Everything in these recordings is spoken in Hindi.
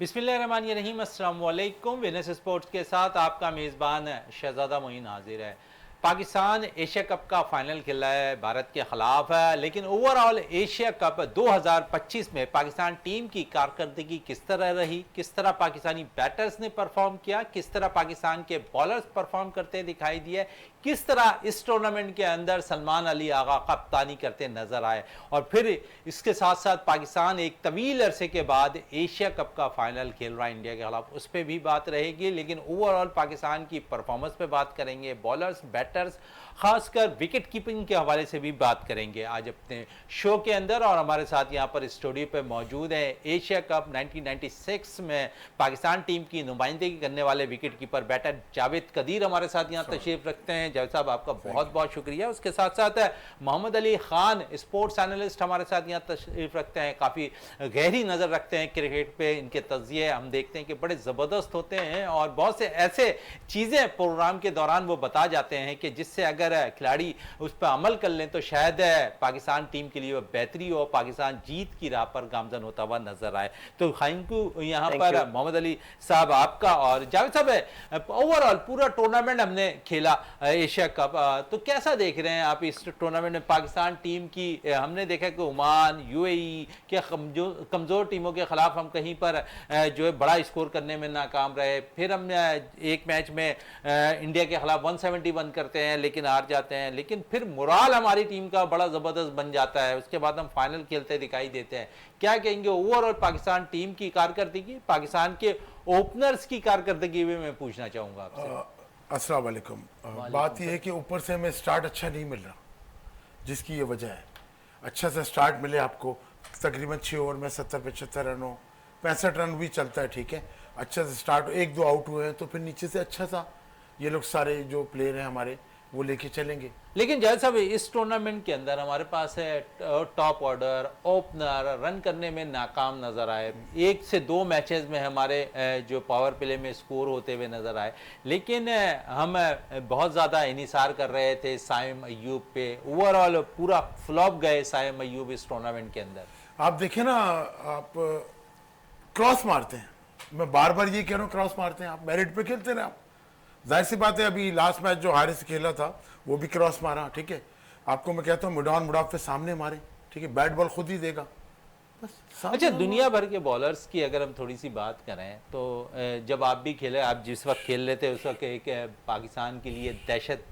बिस्मिल्लाहिर्रहमानिर्रहीम, अस्सलाम वालेकुम। विनस स्पोर्ट्स के साथ आपका मेज़बान शहजादा मोइन हाजिर है। पाकिस्तान एशिया कप का फाइनल खेला है, भारत के खिलाफ है, लेकिन ओवरऑल एशिया कप 2025 में पाकिस्तान टीम की कारकर्दगी किस तरह रही, किस तरह पाकिस्तानी बैटर्स ने परफॉर्म किया, किस तरह पाकिस्तान के बॉलर्स परफॉर्म करते दिखाई दिए, किस तरह इस टूर्नामेंट के अंदर सलमान अली आगा कप्तानी करते नजर आए, और फिर इसके साथ साथ पाकिस्तान एक तवील अरसे के बाद एशिया कप का फाइनल खेल रहा है इंडिया के खिलाफ, उस पर भी बात रहेगी। लेकिन ओवरऑल पाकिस्तान की परफॉर्मेंस पे बात करेंगे, बॉलर्स, बैटर्स, खासकर विकेट कीपिंग के हवाले से भी बात करेंगे आज अपने शो के अंदर। और हमारे साथ यहाँ पर स्टूडियो पे मौजूद है एशिया कप 1996 में पाकिस्तान टीम की नुमाइंदगी करने वाले wicket keeper batter Javed Qadir हमारे साथ यहाँ तशरीफ रखते हैं। जावेद साहब, आपका बहुत बहुत शुक्रिया। उसके साथ साथ मोहम्मद अली खान, स्पोर्ट्स एनालिस्ट, हमारे साथ यहाँ तशरीफ रखते हैं। काफ़ी गहरी नज़र रखते हैं क्रिकेट पे, इनके तज्जिए हम देखते हैं कि बड़े ज़बरदस्त होते हैं और बहुत से ऐसे चीज़ें प्रोग्राम के दौरान वो बता जाते हैं कि जिससे अगर खिलाड़ी उस पर अमल कर लें तो शायद पाकिस्तान टीम के लिए बेहतरी हो, पाकिस्तान जीत की राह पर गामजन होता हुआ नजर आए। तो खाइंकू यहाँ पर मोहम्मद अली साहब आपका, और जावेद साहब ओवरऑल पूरा टूर्नामेंट हमने खेला एशिया कप, तो कैसा देख रहे हैं आप इस टूर्नामेंट में पाकिस्तान टीम की? हमने देखा कि ओमान, यूएई के कमजोर टीमों के खिलाफ हम कहीं पर जो है बड़ा स्कोर करने में नाकाम रहे, फिर हम एक मैच में इंडिया के खिलाफ 171 करते हैं लेकिन हार जाते हैं, लेकिन फिर मोराल हमारी टीम का बड़ा जबरदस्त बन जाता है, उसके बाद हम फाइनल खेलते दिखाई देते हैं। क्या कहेंगे ओवरऑल पाकिस्तान टीम की कारकर्दगी, पाकिस्तान के ओपनर्स की कारकर्दगी भी मैं पूछना चाहूंगा आपसे। अस्सलाम वालेकुम। बात यह है कि ऊपर से हमें स्टार्ट अच्छा नहीं मिल रहा, जिसकी ये वजह है। अच्छा सा स्टार्ट मिले आपको, तकरीबन 6 ओवर में 70-75 रन हो, 65 रन भी चलता है, ठीक है। अच्छा सा स्टार्ट, 1-2 आउट हुए हैं तो फिर नीचे से अच्छा सा ये लोग सारे जो प्लेयर हैं हमारे वो लेके चलेंगे। लेकिन जैसा साहब इस टूर्नामेंट के अंदर हमारे पास है टॉप ऑर्डर, ओपनर रन करने में नाकाम नजर आए। 1 से 2 मैचेस में हमारे जो पावर प्ले में स्कोर होते हुए नजर आए, लेकिन हम बहुत ज़्यादा इनिसार कर रहे थे साइम अय्यूब पे। ओवरऑल पूरा फ्लॉप गए साइम अय्यूब इस टूर्नामेंट के अंदर। आप देखें ना, आप क्रॉस मारते हैं, मैं बार बार ये कह रहा हूँ, क्रॉस मारते हैं आप, मेरिट पे खेलते रहे आप। जाहिर सी बात है, अभी लास्ट मैच जो हारिस खेला था वो भी क्रॉस मारा, ठीक है। आपको मैं कहता हूँ मिड ऑन मिड ऑफ पे सामने मारे, ठीक है, बैट बॉल खुद ही देगा बस। अच्छा, दुनिया भर के बॉलर्स की अगर हम थोड़ी सी बात करें तो जब आप भी खेले, आप जिस वक्त खेल रहे थे उस वक्त एक पाकिस्तान के लिए दहशत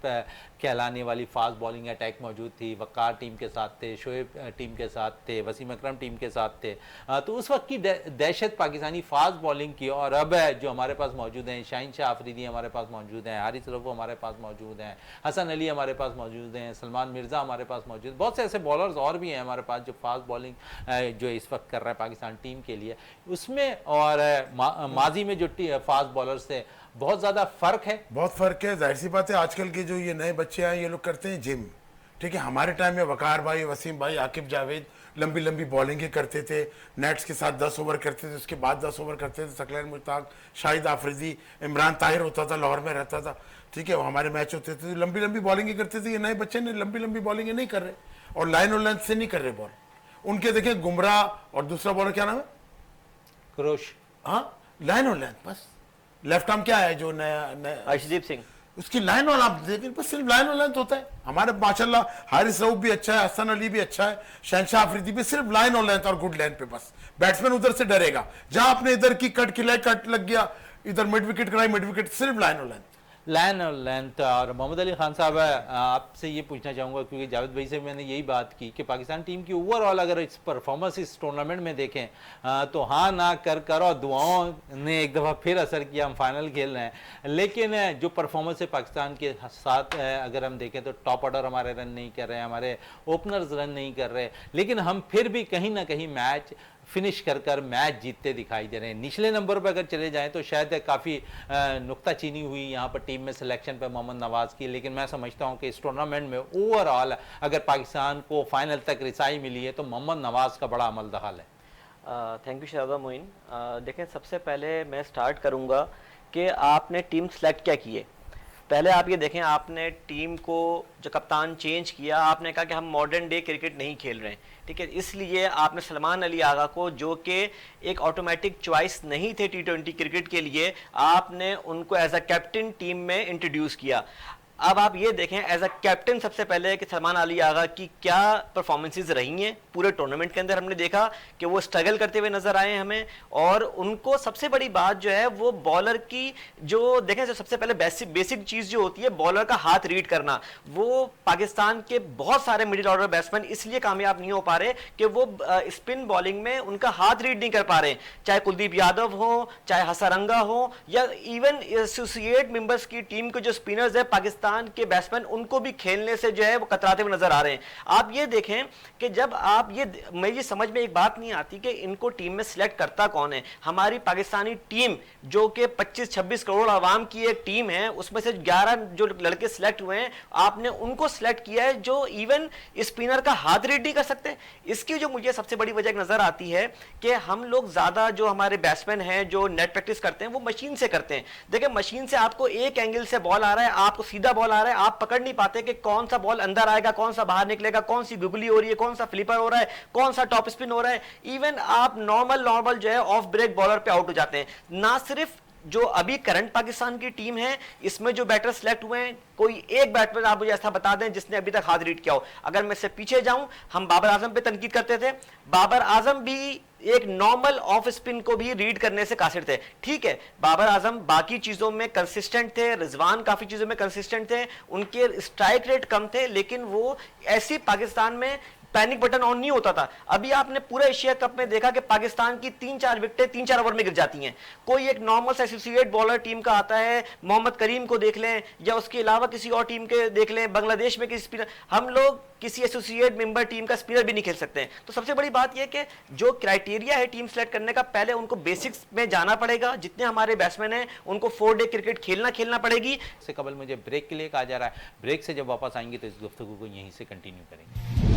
कहलाने वाली फास्ट बॉलिंग अटैक मौजूद थी। वक़ार टीम के साथ थे, शोएब टीम के साथ थे, वसीम अकरम टीम के साथ थे, तो उस वक्त की दहशत पाकिस्तानी फास्ट बॉलिंग की। और अब जो हमारे पास मौजूद हैं, शाहीन शाह अफरीदी हमारे पास मौजूद हैं, हारिस रऊफ हमारे पास मौजूद हैं, हसन अली हमारे पास मौजूद हैं, सलमान मिर्ज़ा हमारे पास मौजूद, बहुत से ऐसे बॉलर्स और भी हैं हमारे पास जो फास्ट बॉलिंग जो इस वक्त कर रहा है पाकिस्तान टीम के लिए उसमें। और माजी में जो फास्ट बॉलर्स थे, बहुत ज़्यादा फ़र्क है, बहुत फ़र्क है। जाहिर सी बात है, आजकल के जो ये नए बच्चे हैं ये लोग करते हैं जिम, ठीक है। हमारे टाइम में वकार भाई, वसीम भाई, आकिब जावेद लंबी लंबी बॉलिंगें करते थे, नेट्स के साथ 10 ओवर करते थे, उसके बाद 10 ओवर करते थे। सकलैन मुश्ताक, शाहिद आफरीदी, इमरान ताहिर होता था, लाहौर में रहता था, ठीक है, वो हमारे मैच होते थे, लंबी लंबी बॉलिंगें करते थे। ये नए बच्चे ने लंबी लंबी बॉलिंगें नहीं कर रहे, और लाइन और लेंथ से नहीं कर रहे बॉल। उनके देखें गुमराह और दूसरा बॉलर क्या नाम है, क्रोश, हाँ, लाइन और लेंथ बस। लेफ्ट आर्म क्या है जो नया अर्शदीप सिंह, उसकी लाइन वाला आप देखें, बस सिर्फ लाइन और लेंथ होता है। हमारे माशाल्लाह हारिस रऊफ भी अच्छा है, हसन अली भी अच्छा है, शहनशाह अफरीदी भी, सिर्फ लाइन और लेंथ और गुड लेंथ पे बस। बैट्समैन उधर से डरेगा, जहां आपने इधर की कट खिलाई, कट लग गया, इधर मिड विकेट कराई, मिड विकेट, सिर्फ लाइन और लेंथ। लाइन और लेंथ। और मोहम्मद अली खान साहब, आपसे ये पूछना चाहूँगा क्योंकि जावेद भाई से मैंने यही बात की कि पाकिस्तान टीम की ओवरऑल अगर इस परफॉर्मेंस इस टूर्नामेंट में देखें तो हाँ ना कर और दुआओं ने एक दफ़ा फिर असर किया, हम फाइनल खेल रहे हैं। लेकिन जो परफॉर्मेंस है पाकिस्तान के साथ अगर हम देखें तो टॉप ऑर्डर हमारे रन नहीं कर रहे, हमारे ओपनर्स रन नहीं कर रहे, लेकिन हम फिर भी कहीं ना कहीं मैच फिनिश कर मैच जीतते दिखाई दे रहे हैं। निचले नंबर पर अगर चले जाएं तो शायद काफ़ी नुक्ताचीनी हुई यहाँ पर टीम में सिलेक्शन पे मोहम्मद नवाज़ की, लेकिन मैं समझता हूँ कि इस टूर्नामेंट में ओवरऑल अगर पाकिस्तान को फाइनल तक रिसाई मिली है तो मोहम्मद नवाज़ का बड़ा अमल दखल है। थैंक यू शहजादा मोइन। देखें, सबसे पहले मैं स्टार्ट करूँगा कि आपने टीम सेलेक्ट क्या की है। पहले आप ये देखें, आपने टीम को जो कप्तान चेंज किया, आपने कहा कि हम मॉडर्न डे क्रिकेट नहीं खेल रहे हैं, ठीक है, इसलिए आपने सलमान अली आगा को, जो कि एक ऑटोमेटिक चॉइस नहीं थे T20 क्रिकेट के लिए, आपने उनको एज अ कैप्टन टीम में इंट्रोड्यूस किया। अब आप ये देखें एज अ कैप्टन सबसे पहले कि सलमान अली आगा की क्या परफॉर्मेंसेज रही हैं पूरे टूर्नामेंट के अंदर। हमने देखा कि वो स्ट्रगल करते हुए नजर आए हमें, और उनको सबसे बड़ी बात जो है वो बॉलर की जो देखें, जो सबसे पहले बेसिक चीज जो होती है बॉलर का हाथ रीड करना, वो पाकिस्तान के बहुत सारे मिडिल ऑर्डर बैट्समैन इसलिए कामयाब नहीं हो पा रहे कि वो स्पिन बॉलिंग में उनका हाथ रीड नहीं कर पा रहे, चाहे कुलदीप यादव हो, चाहे हसरंगा हो, या इवन एसोसिएट मेंबर्स की टीम के जो स्पिनर्स है पाकिस्तान के बैट्समैन, उनको भी खेलने से जो है वो कतराते हुए नजर आ रहे हैं। आप ये देखें कि जब आप ये समझ में एक बात नहीं आती कि इनको टीम में सिलेक्ट करता कौन है। हमारी पाकिस्तानी टीम जो कि 25-26 करोड़ आवाम की एक टीम है, उसमें से 11 जो लड़के सिलेक्ट हुए हैं, आपने उनको सिलेक्ट किया है जो इवन स्पिनर का हाथ रीड नहीं कर सकते। इसकी जो मुझे सबसे बड़ी वजह नजर आती है कि हम लोग ज्यादा जो हमारे बैट्समैन हैं जो नेट प्रैक्टिस करते हैं वो मशीन से करते हैं। देखिए, मशीन से आपको एक एंगल से बॉल आ रहा है, आपको सीधा बॉल आ रहा है, आप पकड़ नहीं पाते कि कौन सा बॉल अंदर आएगा, कौन सा बाहर निकलेगा, कौन सी गुगली हो रही है, कौन सा फ्लिपर हो रहा है, कौन सा टॉप स्पिन हो रहा है। इवन आप नॉर्मल जो है ऑफ ब्रेक बॉलर पे आउट हो जाते हैं। ना सिर्फ जो अभी करंट पाकिस्तान की टीम है इसमें जो बैटर सिलेक्ट हुए हैं, कोई एक बैट्समैन आप मुझे ऐसा बता दें जिसने अभी तक हाथ रीड किया हो। अगर मैं इससे पीछे जाऊं, हम बाबर आजम पे तनकीद करते थे, बाबर आजम भी एक नॉर्मल ऑफ स्पिन को भी रीड करने से कासिर थे। ठीक है, बाबर आजम बाकी चीजों में कंसिस्टेंट थे, रिजवान काफी चीजों में कंसिस्टेंट थे, उनके स्ट्राइक रेट कम थे, लेकिन वो ऐसी पाकिस्तान में पैनिक बटन ऑन नहीं होता था। अभी आपने पूरे एशिया कप में देखा कि पाकिस्तान की 3-4 विकेटें 3-4 ओवर में गिर जाती हैं। कोई एक नॉर्मल एसोसिएट बॉलर टीम का आता है, मोहम्मद करीम को देख लें या उसके अलावा किसी और टीम के देख लें, बांग्लादेश में किसी स्पिनर, हम लोग किसी एसोसिएट मेंबर टीम का स्पिनर भी नहीं खेल सकते हैं। तो सबसे बड़ी बात यह कि जो क्राइटेरिया है टीम सेलेक्ट करने का, पहले उनको बेसिक्स में जाना पड़ेगा। जितने हमारे बैट्समैन हैं उनको 4 डे क्रिकेट खेलना पड़ेगी। इससे कबल मुझे ब्रेक के लिए कहा जा रहा है, ब्रेक से जब वापस आएंगे तो इस गुफ्तगू को यहीं से कंटिन्यू करेंगे।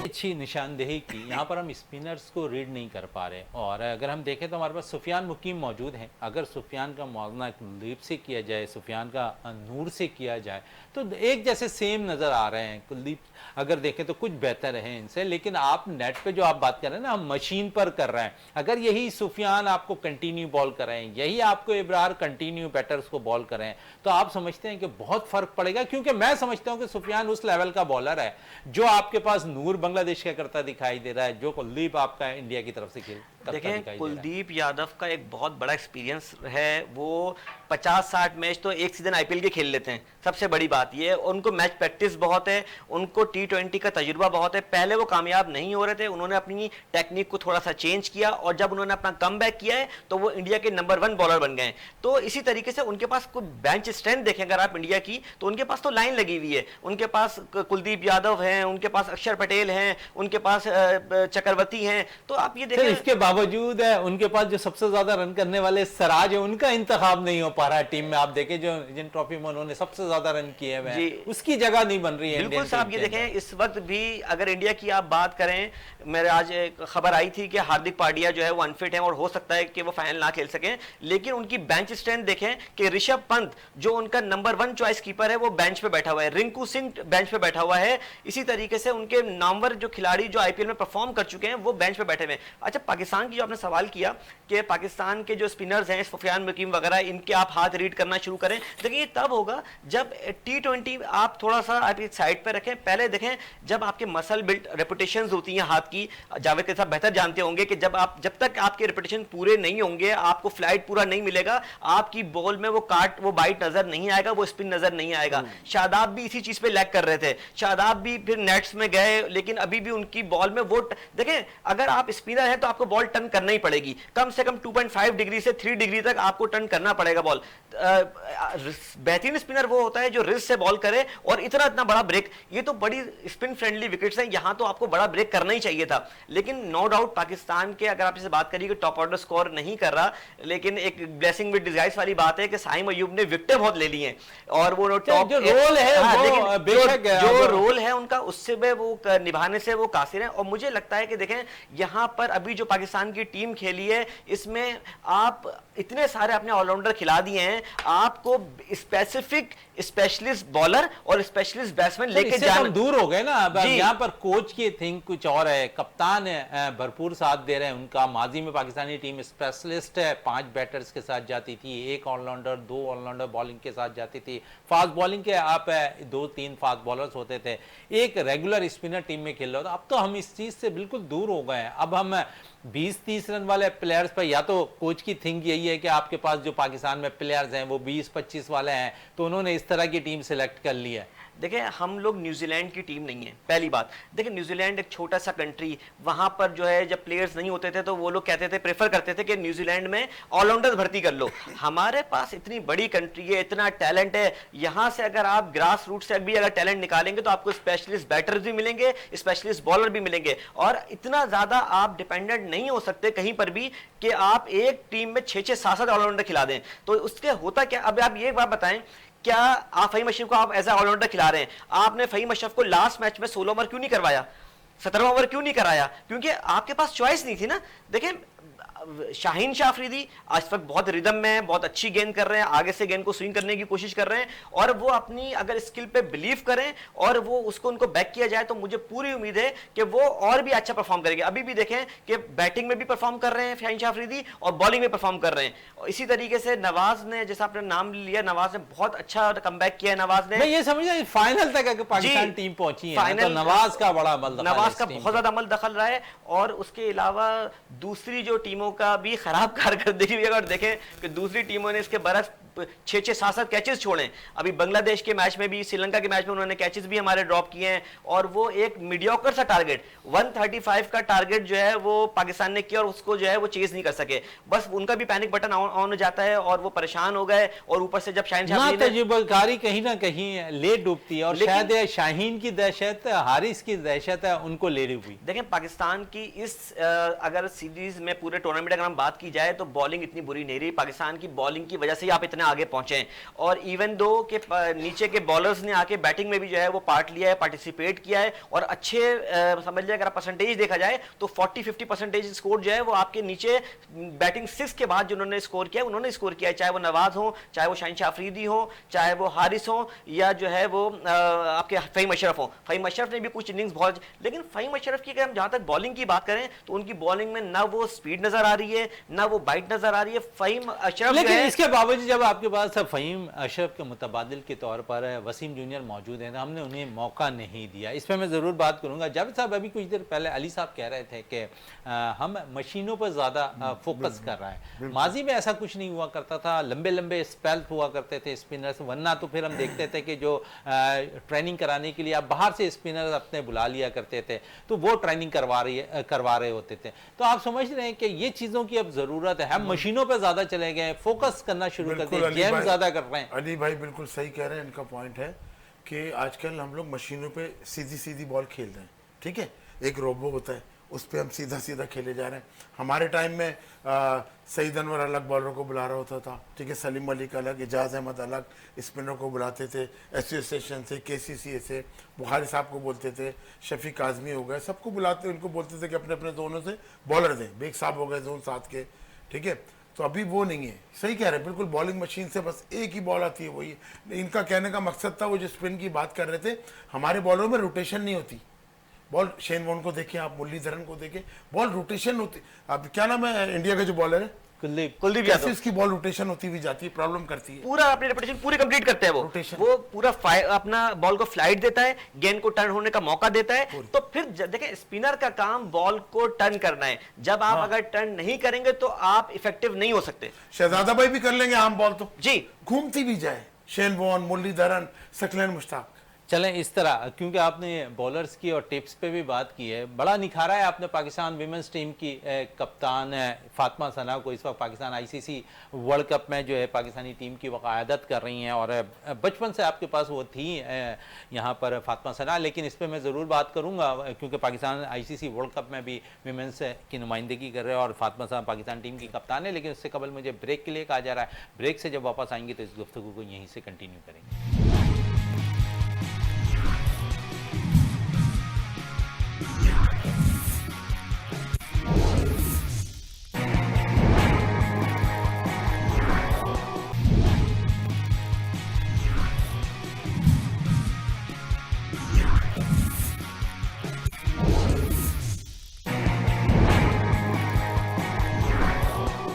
अच्छी निशानदेही की, यहाँ पर हम स्पिनर्स को रीड नहीं कर पा रहे। और अगर हम देखें तो हमारे पास सुफियान मुकीम मौजूद हैं। अगर सुफियान का मुआवजा कुलदीप से किया जाए, सुफियान का नूर से किया जाए, तो एक जैसे सेम नज़र आ रहे हैं। कुलदीप अगर देखें तो कुछ बेहतर है इनसे, लेकिन आप नेट पे जो आप बात कर रहे हैं ना, हम मशीन पर कर रहे हैं। अगर यही सुफियान आपको कंटिन्यू बॉल कर रहे हैं, यही आपको इब्रार कंटिन्यू बैटर्स को बॉल कर रहे हैं, तो आप समझते हैं कि बहुत फर्क पड़ेगा। क्योंकि मैं समझता हूं कि सुफियान उस लेवल का बॉलर है जो आपके पास नूर बांग्लादेश का करता दिखाई दे रहा है, जो कुलदीप आपका इंडिया की तरफ से खेलता दिखाई दे रहा है। कुलदीप यादव का एक बहुत बड़ा एक्सपीरियंस है। वो 50-60 मैच तो एक सीजन आईपीएल के खेल लेते हैं। सबसे बड़ी बात ये है, उनको मैच प्रैक्टिस बहुत है, उनको T20 का तजुर्बा बहुत है। पहले वो कामयाब नहीं हो रहे थे, उन्होंने अपनी टेक्निक को थोड़ा सा चेंज किया, और जब उन्होंने अपना कमबैक किया है तो वो इंडिया के नंबर 1 बॉलर बन गए। तो इसी तरीके से उनके पास कोई बेंच स्ट्रेंथ देखें अगर आप इंडिया की, तो उनके पास तो लाइन लगी हुई है। उनके पास कुलदीप यादव हैं, उनके पास अक्षर पटेल हैं, उनके पास चक्रवर्ती हैं। तो आप ये देखें, इसके बावजूद है उनके पास जो सबसे ज्यादा रन करने वाले सराज है, उनका इंतखाब नहीं हो पा रहा है टीम में। आप देखें जो जिन ट्रॉफी में उन्होंने सबसे ज्यादा रन किए हैं, उसकी जगह नहीं बन रही है। बिल्कुल साहब, ये देखें इस वक्त भी अगर इंडिया की आप बात करें, मेरे आज एक खबर आई थी कि हार्दिक पांड्या जो है वो अनफिट है और हो सकता है कि वो फाइनल ना खेल सकें। लेकिन उनकी बेंच स्ट्रेंथ देखें कि ऋषभ पंत जो उनका नंबर 1 चॉइस कीपर है वो बेंच पे बैठा हुआ है, रिंकू सिंह बेंच पे बैठा हुआ है। इसी तरीके से उनके नामवर जो खिलाड़ी जो आईपीएल में परफॉर्म कर चुके हैं वो बेंच पे बैठे हुए हैं। अच्छा, पाकिस्तान की जो आपने सवाल किया कि पाकिस्तान के जो स्पिनर्स हैं सुफियान मुकीम वगैरह, इनके आप हाथ रीड करना शुरू करें। देखिए ये तब होगा जब T20 आप थोड़ा सा आप साइड पे रखें। पहले देखें जब आपके मसल बिल्ड रेपुटेशंस होती हैं हाथ की, जावेद के साथ बेहतर जानते होंगे कि जब तक आपके रेपुटेशन पूरे नहीं होंगे, आपको फ्लाइट पूरा नहीं मिलेगा, आपकी बॉल में वो बाइट नजर नहीं आएगा, वो स्पिन नजर नहीं आएगा। शादाब भी इसी चीज पे लैग कर रहे थे। शादाब भी फिर नेट्स में गए, लेकिन अभी भी उनकी बॉल में वो देखें, अगर आप स्पिनर हैं तो आपको बॉल टर्न करना ही पड़ेगी, कम से कम 2.5 डिग्री से 3 डिग्री तक आपको टर्न करना पड़ेगा बॉल। बेहतरीन स्पिनर वो होता है जो रिस्ट से बॉल करे और इतना इतना बड़ा ब्रेक। ये तो बड़ी स्पिन फ्रेंडली विकेट्स हैं, यहां तो आपको बड़ा ब्रेक करना ही चाहिए था। लेकिन नो डाउट पाकिस्तान के, अगर आप इसे बात करिए कि टॉप ऑर्डर स्कोर नहीं कर रहा, लेकिन एक ब्लेसिंग विद डिस्गाइज वाली बात है कि साइम अयूब ने विकेटें बहुत ले ली हैं और वो टॉप जो रोल है जो रोल है उनका उससे वो निभाने से वो कासिर हैं। और मुझे लगता है कि देखें यहां पर अभी जो पाकिस्तान की टीम खेली है इसमें आप इतने सारे अपने ऑलराउंडर खिला दिए हैं, आपको स्पेसिफिक स्पेशलिस्ट बॉलर और स्पेशलिस्ट बैट्समैन लेके जाना दूर हो गए ना। अब यहाँ पर कोच की थिंक कुछ और है, कप्तान भरपूर साथ दे रहे हैं उनका। माजी में पाकिस्तानी टीम स्पेशलिस्ट है, 5 बैटर्स के साथ जाती थी, 1 ऑलराउंडर 2 ऑलराउंडर बॉलिंग के साथ जाती थी, फास्ट बॉलिंग के आप 2-3 फास्ट बॉलर्स होते थे, एक रेगुलर स्पिनर टीम में खेल रहा था। अब तो हम इस चीज से बिल्कुल दूर हो गए हैं। अब हम 20-30 रन वाले प्लेयर्स पर, या तो कोच की थिंक यही है कि आपके पास जो पाकिस्तान में प्लेयर्स हैं वो 20-25 वाले हैं, तो उन्होंने इस तरह की टीम सिलेक्ट कर ली है। देखिए हम लोग न्यूजीलैंड की टीम नहीं है, पहली बात। देखिए न्यूजीलैंड एक छोटा सा कंट्री, वहां पर जो है जब प्लेयर्स नहीं होते थे तो वो लोग कहते थे, प्रेफर करते थे कि न्यूजीलैंड में ऑलराउंडर भर्ती कर लो। हमारे पास इतनी बड़ी कंट्री है, इतना टैलेंट है, यहां से अगर आप ग्रास रूट से भी अगर टैलेंट निकालेंगे तो आपको स्पेशलिस्ट बैटर्स भी मिलेंगे, स्पेशलिस्ट बॉलर भी मिलेंगे। और इतना ज्यादा आप डिपेंडेंट नहीं हो सकते कहीं पर भी कि आप एक टीम में 6-6, 7-7 ऑलराउंडर खिला दें। तो उसके होता क्या, अब आप ये बात बताएं, क्या आप फहीम अशरफ को आप एज ए ऑलराउंडर खिला रहे हैं, आपने फहीम अशरफ को लास्ट मैच में 16 ओवर क्यों नहीं करवाया, 17 ओवर क्यों नहीं कराया? क्योंकि आपके पास चॉइस नहीं थी ना। देखें शाहीन शाह अफरीदी आज वक्त बहुत रिदम में है, बहुत अच्छी गेंद कर रहे हैं, आगे से गेंद को स्विंग करने की कोशिश कर रहे हैं, और वो अपनी अगर स्किल पे बिलीव करें और वो उसको उनको बैक किया जाए तो मुझे पूरी उम्मीद है कि वो और भी अच्छा परफॉर्म करेंगे। अभी भी देखें कि बैटिंग में भी परफॉर्म कर रहे हैं शाहीन शाह अफरीदी और बॉलिंग में परफॉर्म कर रहे हैं। और इसी तरीके से नवाज ने, जैसा आपने नाम लिया, नवाज ने बहुत अच्छा कमबैक किया है। नवाज ने, मैं ये समझ फाइनल तक अगर पाकिस्तान टीम पहुंची है तो नवाज का बड़ा अमल, नवाज का बहुत ज्यादा अमल दखल रहा है। और उसके अलावा दूसरी जो टीमों का भी खराब कारकर्दगी भी अगर देखें कि दूसरी टीमों ने इसके बरस 6-6, 7-7 कैचेस छोड़े। अभी बांग्लादेश के मैच में भी, श्रीलंका के मैच में उन्होंने कैचेस भी हमारे ड्रॉप किए हैं। और वो एक मीडियोकर सा टारगेट 135 का टारगेट जो है वो पाकिस्तान ने किया और उसको जो है वो चेज नहीं कर सके। बस उनका भी पैनिक बटन ऑन हो जाता है और वो परेशान हो गए। और ऊपर से जब शाहीन शाह तजुर्बाकारी कहीं ना कहीं ले डूबती है, और शायद शाहीन की दहशत, हारिस की दहशत है, उनको ले रही हुई। देखें पाकिस्तान की इस अगर सीरीज में पूरे टूर्नामेंट अगर हम बात की जाए तो बॉलिंग इतनी बुरी नहीं रही। पाकिस्तान की बॉलिंग की वजह से ही आप इतने आगे पहुंचे हैं। और इवन दो के नीचे के बॉलर्स ने आके बैटिंग में भी जो है वो पार्ट लिया है, पार्टिसिपेट किया है। और अच्छे समझ लीजिए अगर परसेंटेज देखा जाए तो 40-50% स्कोर जो है वो आपके नीचे बैटिंग 6 के बाद जिन्होंने स्कोर किया उन्होंने स्कोर किया है, चाहे वो नवाज हो, चाहे वो शाहीन शाह अफरीदी हो, चाहे वो हारिस हो, या जो है वो आपके फहीम अशरफ हो। फहीम अशरफ ने भी कुछ इनिंग्स बहुत, लेकिन फहीम अशरफ की अगर हम जहां तक बॉलिंग की बात करें तो उनकी बॉलिंग में ना वो स्पीड नजर आ रही है, ना वो बाइट नजर आ रही है। फहीम अशरफ, लेकिन इसके बावजूद जब आपके पास फहीम अशरफ के मुतबादिल के तौर पर वसीम जूनियर मौजूद है, हमने उन्हें मौका नहीं दिया। इस पर मैं ज़रूर बात करूंगा। जावेद साहब, अभी कुछ देर पहले अली साहब कह रहे थे कि हम मशीनों पर ज़्यादा फोकस कर रहे हैं। माजी में ऐसा कुछ नहीं हुआ करता था, लंबे लंबे स्पेल हुआ करते थे स्पिनर्स, वरना तो फिर हम देखते थे कि जो ट्रेनिंग कराने के लिए आप बाहर से स्पिनर अपने बुला लिया करते थे तो वो ट्रेनिंग करवा रहे होते थे। तो आप समझ रहे हैं कि ये चीज़ों की अब ज़रूरत है। हम मशीनों पर ज़्यादा चले गए, फोकस करना शुरू कर दिया, गेम ज़्यादा कर रहे हैं। अली भाई बिल्कुल सही कह रहे हैं। इनका पॉइंट है कि आजकल हम लोग मशीनों पे सीधी सीधी बॉल खेल रहे हैं। ठीक है, एक रोबो होता है उस पर हम सीधा सीधा खेले जा रहे हैं। हमारे टाइम में सईद अनवर अलग बॉलर को बुला रहा होता था, ठीक है, सलीम मलिक अलग, एजाज अहमद अलग स्पिनर को बुलाते थे, एसोसिएशन से, KCCA से, बुखारी साहब को बोलते थे, शफीक आजमी हो गए, सबको बुलाते, उनको बोलते थे कि अपने अपने जोनों से बॉलर दें। बेग साहब हो गए जोन 7 के, ठीक है। तो अभी वो नहीं है। सही कह रहे हैं, बिल्कुल बॉलिंग मशीन से बस एक ही बॉल आती है, वही इनका कहने का मकसद था। वो जो स्पिन की बात कर रहे थे, हमारे बॉलरों में रोटेशन नहीं होती। बॉल शेन वॉर्न को देखें आप, मुरलीधरन को देखें, बॉल रोटेशन होती। अब क्या नाम है इंडिया का जो बॉलर है, कुलदीप यादव, इसकी बॉल रोटेशन होती हुई जाती है, प्रॉब्लम करती है। पूरा अपनी रेपुटेशन पूरी कंप्लीट करते हैं वो पूरा अपना बॉल को फ्लाइट देता है, गेंद को टर्न होने का मौका देता है। तो फिर देखें स्पिनर का काम बॉल को टर्न करना है। जब आप अगर टर्न नहीं करेंगे तो आप इफेक्टिव नहीं हो सकते। शहजादा भाई भी कर लेंगे आम बॉल तो जी, घूमती भी जाए, शेन वॉर्न, मुरलीधरन, सकलैन मुश्ताक। चलें इस तरह, क्योंकि आपने बॉलर्स की और टिप्स पे भी बात की है, बड़ा निखारा है आपने पाकिस्तान विमेंस टीम की कप्तान फातिमा सना को। इस वक्त पाकिस्तान आईसीसी वर्ल्ड कप में जो है पाकिस्तानी टीम की वो क़यादत कर रही हैं और बचपन से आपके पास वो थी यहाँ पर फातिमा सना। लेकिन इस पर मैं ज़रूर बात करूँगा क्योंकि पाकिस्तान आईसीसी वर्ल्ड कप में भी विमेंस की नुमाइंदगी कर रहे हैं और फातिमा सना पाकिस्तान टीम की कप्तान है। लेकिन उससे कबल मुझे ब्रेक के लिए कहा जा रहा है, ब्रेक से जब वापस आएंगे तो इस गुफ्तगू को यहीं से कंटिन्यू करेंगे।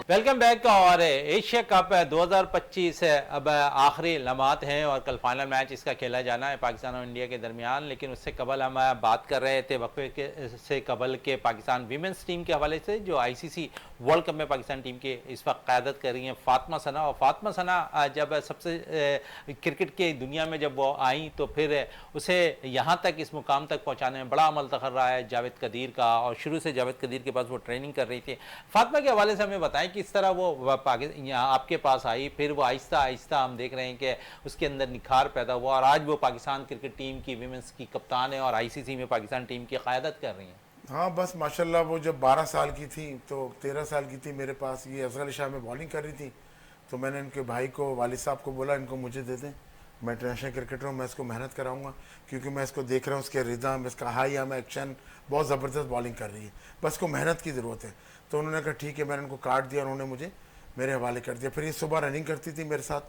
Welcome back. और एशिया कप 2025 अब आखिरी लम्हात हैं और कल फाइनल मैच इसका खेला जाना है पाकिस्तान और इंडिया के दरमियान। लेकिन उससे कबल हम बात कर रहे थे वक्फे के से कबल के पाकिस्तान वीमेंस टीम के हवाले से जो आईसीसी वर्ल्ड कप में पाकिस्तान टीम के इस वक्त क़यादत कर रही हैं फातिमा सना। और फातिमा सना जब सबसे क्रिकेट की दुनिया में जब वो आई तो फिर उसे यहाँ तक इस मुकाम तक पहुँचाने में बड़ा अमल तखर रहा है जावेद कदीर का, और शुरू से जावेद कदीर के पास वो ट्रेनिंग कर रही थी। फातिमा के हवाले से हमें बताएं किस तरह वो यहाँ आपके पास आई, फिर वो आहिस्ता आहिस्ता हम देख रहे हैं कि उसके अंदर निखार पैदा हुआ और आज वो पाकिस्तान क्रिकेट टीम की विमेंस की कप्तान है और आईसीसी में पाकिस्तान टीम की क़यादत कर रही हैं। हाँ बस माशाल्लाह, वो जब 12 साल की थी तो 13 साल की थी, मेरे पास ये अफजल अली शाह में बॉलिंग कर रही थी। तो मैंने इनके भाई को, वालिद साहब को बोला इनको मुझे दे दें, मैं इंटरनेशनल क्रिकेटर हूँ, मैं इसको मेहनत कराऊंगा क्योंकि मैं इसको देख रहा हूँ, उसके रिदम, इसका हाई आर्म एक्शन, बहुत ज़बरदस्त बॉलिंग कर रही है, बस को मेहनत की ज़रूरत है। तो उन्होंने कहा ठीक है, मैंने उनको कार्ड दिया, उन्होंने मुझे मेरे हवाले कर दिया। फिर ये सुबह रनिंग करती थी मेरे साथ,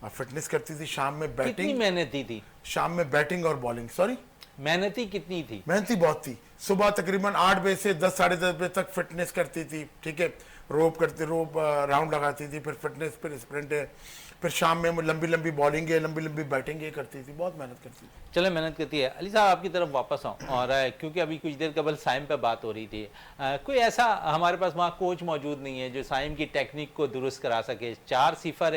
फिटनेस करती थी, शाम में बैटिंग। कितनी मेहनती थी? शाम में बैटिंग और बॉलिंग। सॉरी, मेहनती कितनी थी? मेहनती बहुत थी। सुबह तकरीबन 8 बजे से 10 साढ़े 10 बजे तक फिटनेस करती थी, ठीक है, रोप राउंड लगाती थी, फिर फिटनेस, फिर स्प्रिंट है, फिर शाम में लंबी लंबी बॉलिंग है, लंबी लंबी बैटिंग है करती थी, बहुत मेहनत करती थी। चले मेहनत करती है। अली साहब आपकी तरफ वापस आऊँ और क्योंकि अभी कुछ देर कबल साइम पे बात हो रही थी, कोई ऐसा हमारे पास वहाँ कोच मौजूद नहीं है जो साइम की टेक्निक को दुरुस्त करा सके। 4-0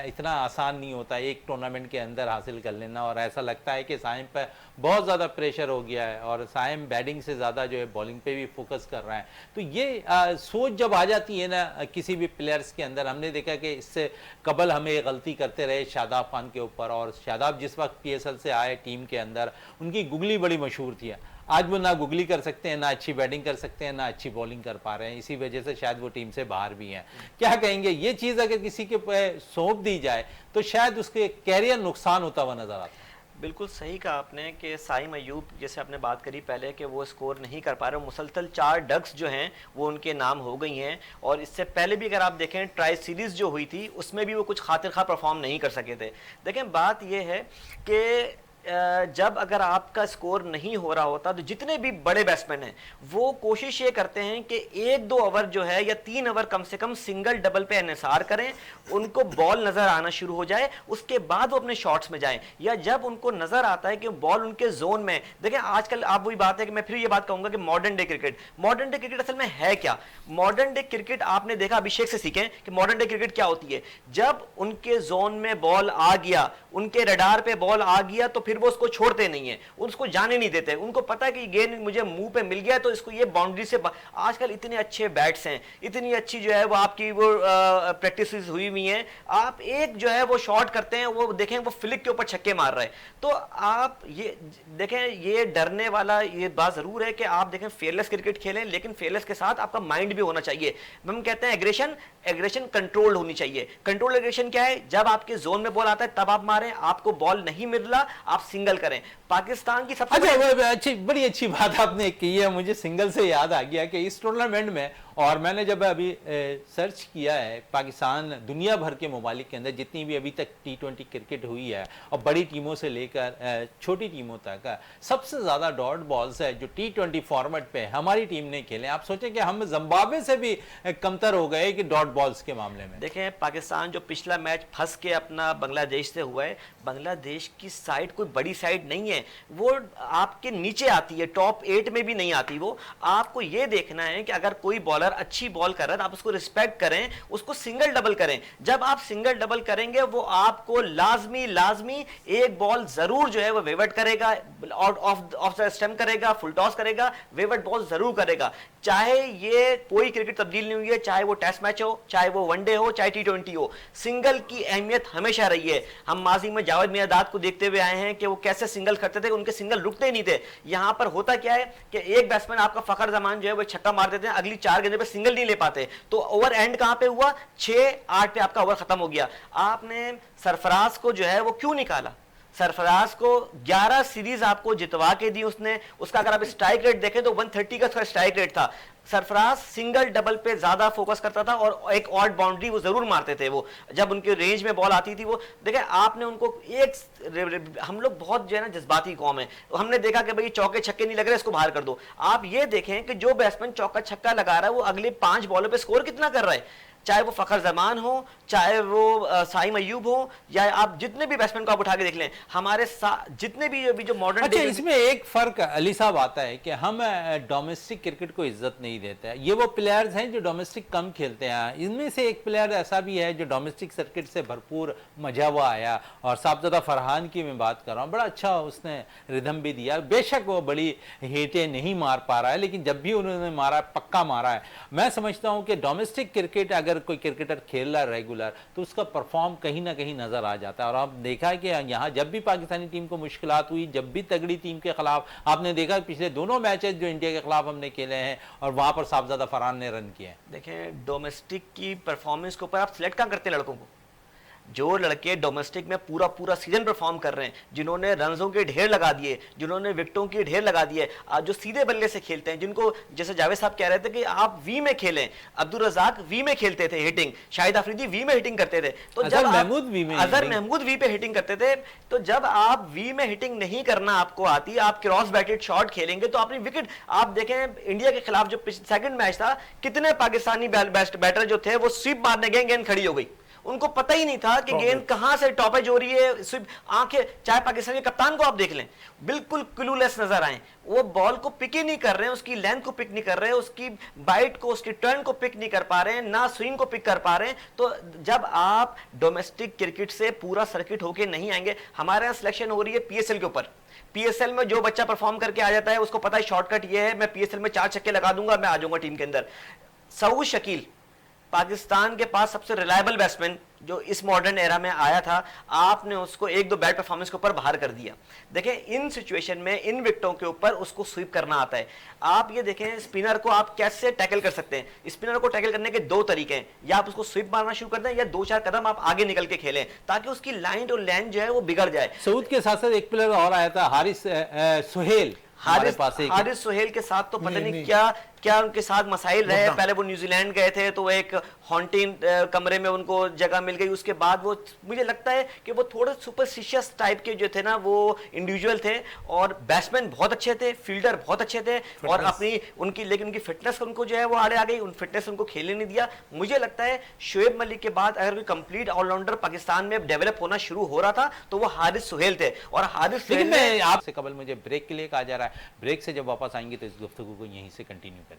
इतना आसान नहीं होता एक टूर्नामेंट के अंदर हासिल कर लेना, और ऐसा लगता है कि साइम पर बहुत ज़्यादा प्रेशर हो गया है और साइम बैटिंग से ज़्यादा जो है बॉलिंग पे भी फोकस कर रहा है। तो ये सोच जब आ जाती है ना किसी भी प्लेयर्स के अंदर, हमने देखा कि इससे कबल हमें ये गलती करते रहे शादाब खान के ऊपर, और शादाब जिस वक्त PSL से आए टीम के अंदर उनकी गुगली बड़ी मशहूर थी। आज वो ना गुगली कर सकते हैं, ना अच्छी बैटिंग कर सकते हैं, ना अच्छी बॉलिंग कर पा रहे हैं, इसी वजह से शायद वो टीम से बाहर भी हैं। क्या कहेंगे, ये चीज़ अगर किसी के सौंप दी जाए तो शायद उसके कैरियर नुकसान होता हुआ नजर आता है? बिल्कुल सही कहा आपने कि साइम अयूब जैसे आपने बात करी पहले कि वो स्कोर नहीं कर पा रहे, मुसलसल 4 डक्स जो हैं वो उनके नाम हो गई हैं। और इससे पहले भी अगर आप देखें ट्राई सीरीज़ जो हुई थी उसमें भी वो कुछ खातिर खा परफॉर्म नहीं कर सके थे। देखें बात ये है कि जब अगर आपका स्कोर नहीं हो रहा होता तो जितने भी बड़े बैट्समैन हैं वो कोशिश ये करते हैं कि 1-2 ओवर जो है या 3 ओवर कम से कम सिंगल डबल पे एनएसआर करें, उनको बॉल नजर आना शुरू हो जाए, उसके बाद वो अपने शॉट्स में जाएं। या जब उनको नजर आता है कि बॉल उनके जोन में, देखें आजकल आप वही बात है कि मैं फिर ये बात कहूंगा कि मॉडर्न डे क्रिकेट असल में है क्या। मॉडर्न डे क्रिकेट आपने देखा, अभिषेक से सीखें कि मॉडर्न डे क्रिकेट क्या होती है। जब उनके जोन में बॉल आ गया, उनके रडार पे बॉल आ गया तो फिर वो उसको छोड़ते नहीं है, उसको जाने नहीं देते। उनको पता है कि गेंद मुझे मुंह पे मिल गया तो इसको ये बाउंड्री से आजकल इतने अच्छे बैट्स हैं, इतनी अच्छी जो है वो आपकी वो प्रैक्टिस हुई हुई है, आप एक जो है वो शॉट करते हैं, वो देखें वो फ्लिक के ऊपर छक्के मार रहे हैं। तो आप ये देखें, ये डरने वाला ये बात जरूर है कि आप देखें फेयरलेस क्रिकेट खेलें, लेकिन फेयरलेस के साथ आपका माइंड भी होना चाहिए। हम कहते हैं एग्रेशन कंट्रोल्ड होनी चाहिए। कंट्रोल एग्रेशन क्या है, जब आपके जोन में बॉल आता है तब आप मारें, आपको बॉल नहीं मिल रहा आप सिंगल करें। पाकिस्तान की सबसे बड़ी अच्छी बात आपने की है, मुझे सिंगल से याद आ गया कि इस टूर्नामेंट में, और मैंने जब अभी सर्च किया है पाकिस्तान दुनिया भर के ममालिक के अंदर जितनी भी अभी तक T20 क्रिकेट हुई है और बड़ी टीमों से लेकर छोटी टीमों तक, सबसे ज़्यादा डॉट बॉल्स है जो T20 फॉर्मेट पे हमारी टीम ने खेले। आप सोचें कि हम जिम्बाब्वे से भी कमतर हो गए कि डॉट बॉल्स के मामले में। देखें पाकिस्तान जो पिछला मैच फंस के अपना बांग्लादेश से हुआ है, बांग्लादेश की साइड कोई बड़ी साइड नहीं है, वो आपके नीचे आती है, टॉप 8 में भी नहीं आती वो। आपको ये देखना है कि अगर कोई बॉलर अच्छी बॉल कर रहा है तो आप उसको रिस्पेक्ट करें, उसको सिंगल डबल करें। जब आप सिंगल डबल करेंगे वो आपको लाजमी एक बॉल जरूर जो है वो वेवर्ट करेगा, ऑफ द स्टंप करेगा, फुल टॉस करेगा, वेवर्ट बॉल जरूर करेगा। चाहे ये कोई क्रिकेट तब्दील नहीं हुई है, चाहे वो टेस्ट मैच हो, चाहे वो वनडे हो, चाहे T20 हो, सिंगल की अहमियत हमेशा रही है। हम माजी में जावेद मियांदाद को देखते हुए आए हैं कि वो कैसे सिंगल करते थे, उनके सिंगल रुकते ही नहीं थे। यहां पर होता क्या है कि एक बैट्समैन आपका फखर जमान जो है वो छक्का मार देते हैं, अगली 4 गेंदों पे सिंगल नहीं ले पाते, तो ओवर एंड कहां पे हुआ, 6-8 पे आपका ओवर खत्म हो गया। आपने सरफराज को जो है वो क्यों निकाला? सरफराज को 11 सीरीज आपको जितवा के दी उसने, उसका अगर आप स्ट्राइक रेट देखें तो 130 का उसका स्ट्राइक रेट था। सरफराज सिंगल डबल पे ज्यादा फोकस करता था और एक ऑड बाउंड्री वो जरूर मारते थे, वो जब उनके रेंज में बॉल आती थी। वो देखें आपने उनको एक, हम लोग बहुत जो है ना जज्बाती कौम है, हमने देखा कि भाई चौके छक्के नहीं लग रहे, इसको बाहर कर दो। आप ये देखें कि जो बैट्समैन चौका छक्का लगा रहा है वो अगले 5 बॉलों पे स्कोर कितना कर रहा है, चाहे वो फखर जमान हो, चाहे वो साइम अयूब हो, या आप जितने भी बैट्समैन को आप उठा के देख लें, हमारे जितने भी जो मॉडर्न। अच्छा, इसमें एक फर्क अली साहब आता है कि हम डोमेस्टिक क्रिकेट को इज्जत नहीं देते हैं। ये वो प्लेयर्स हैं जो डोमेस्टिक कम खेलते हैं। इनमें से एक प्लेयर ऐसा भी है जो डोमेस्टिक सर्किट से भरपूर मजा हुआ आया, और साहबजादा फरहान की मैं बात कर रहा हूँ, बड़ा अच्छा उसने रिदम भी दिया। बेशक वो बड़ी हिटें नहीं मार पा रहा है, लेकिन जब भी उन्होंने मारा पक्का मारा है। मैं समझता हूँ कि डोमेस्टिक क्रिकेट अगर कोई क्रिकेटर खेल रहा है रेगुलर तो उसका परफॉर्म कहीं ना कहीं नजर आ जाता है। और आप देखा कि यहाँ जब भी पाकिस्तानी टीम को मुश्किलात हुई, जब भी तगड़ी टीम के खिलाफ, आपने देखा पिछले दोनों मैचेस जो इंडिया के खिलाफ हमने खेले हैं और वहां पर साहबजादा फरहान ने रन किए हैं। देखें डोमेस्टिक की परफॉर्मेंस के ऊपर आप सिलेक्ट कहाँ करते हैं लड़कों को? जो लड़के डोमेस्टिक में पूरा सीजन परफॉर्म कर रहे हैं, जिन्होंने रनों के ढेर लगा दिए, जिन्होंने विकेटों के ढेर लगा दिए, जो सीधे बल्ले से खेलते हैं, जिनको जैसे जावेद साहब कह रहे थे कि आप वी में खेलें, अब्दुल रज़ाक वी में खेलते थे हिटिंग, शाहिद अफरीदी वी में हिटिंग करते थे, तो जब अजहर महमूद वी पे हिटिंग करते थे, तो जब आप वी में हिटिंग नहीं करना आपको आती, आप क्रॉस बैटेड शॉट खेलेंगे तो अपनी विकेट। आप देखें इंडिया के खिलाफ जो सेकंड मैच था, कितने पाकिस्तानी बैटर जो थे वो स्वीप मारने गए, गेंद खड़ी हो गई, उनको पता ही नहीं था कि गेंद कहां से टॉपेज हो रही है। सिर्फ आंखें, चाहे पाकिस्तान के कप्तान को आप देख लें, बिल्कुल क्लूलेस नजर आए, वो बॉल को पिक ही नहीं कर रहे हैं, उसकी लेंथ को पिक नहीं कर रहे हैं, उसकी बाइट को, उसकी टर्न को पिक नहीं कर पा रहे हैं, ना स्विंग को पिक कर पा रहे हैं। तो जब आप डोमेस्टिक क्रिकेट से पूरा सर्किट होके नहीं आएंगे, हमारे यहां सिलेक्शन हो रही है पीएसएल के ऊपर, पीएसएल में जो बच्चा परफॉर्म करके आ जाता है उसको पता है शॉर्टकट ये है, मैं पीएसएल में 4 छक्के लगा दूंगा, मैं आ जाऊंगा टीम के अंदर। सऊद शकील पाकिस्तान के पास सबसे रिलायबल बैट्समैन जो इस मॉडर्न एरा में आया था, आपने उसको 1-2 बैड परफॉर्मेंस के ऊपर बाहर कर दिया। देखें इन सिचुएशन में इन विकेटों के ऊपर उसको स्वीप करना आता है। आप ये देखें स्पिनर को आप कैसे टैकल कर सकते हैं। स्पिनर को टैकल करने के 2 तरीके हैं, या आप उसको स्वीप मारना शुरू कर दें या 2-4 कदम आप आगे निकल के खेलें ताकि उसकी लाइन और लेंथ जो है वो बिगड़ जाए। सऊद के साथ साथ एक प्लेयर और आया था, हारिस सुहेल। हारिस सुहेल के साथ तो पता नहीं क्या उनके साथ मसाइल रहे। पहले वो न्यूजीलैंड गए थे तो एक हॉन्टिंग कमरे में उनको जगह मिल गई, उसके बाद वो मुझे लगता है कि वो थोड़े सुपरस्टिशियस टाइप के जो थे ना वो इंडिविजुअल थे, और बैट्समैन बहुत अच्छे थे, फील्डर बहुत अच्छे थे, और अपनी उनकी लेकिन उनकी फिटनेस उनको जो है वो आड़े आ गई, उन फिटनेस उनको खेलने नहीं दिया। मुझे लगता है शोएब मलिक के बाद अगर कोई कंप्लीट ऑलराउंडर पाकिस्तान में डेवलप होना शुरू हो रहा था तो वो हारिस सुहेल थे। और हारिस सुहेल ने आपसे कबल मुझे ब्रेक के लिए कहा जा रहा है, ब्रेक से जब वापस आएंगे तो इस गुफ्तगू को यहीं से कंटिन्यू करेंगे।